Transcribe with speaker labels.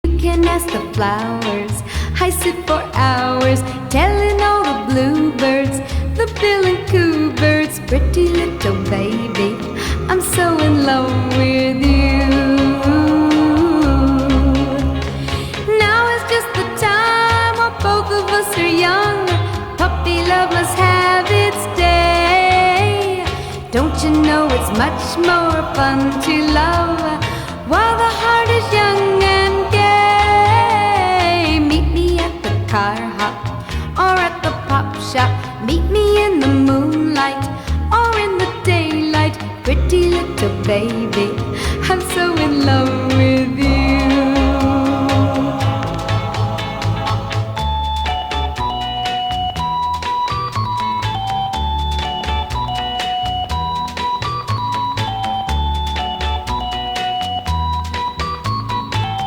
Speaker 1: You can ask the flowers. I sit for hours telling all the bluebirds, the bill and coo birds, pretty little baby, I'm so in love with you. Now is just the time while both of us are young. Puppy love must have its day. Don't you know it's much more fun to love while the heart is young and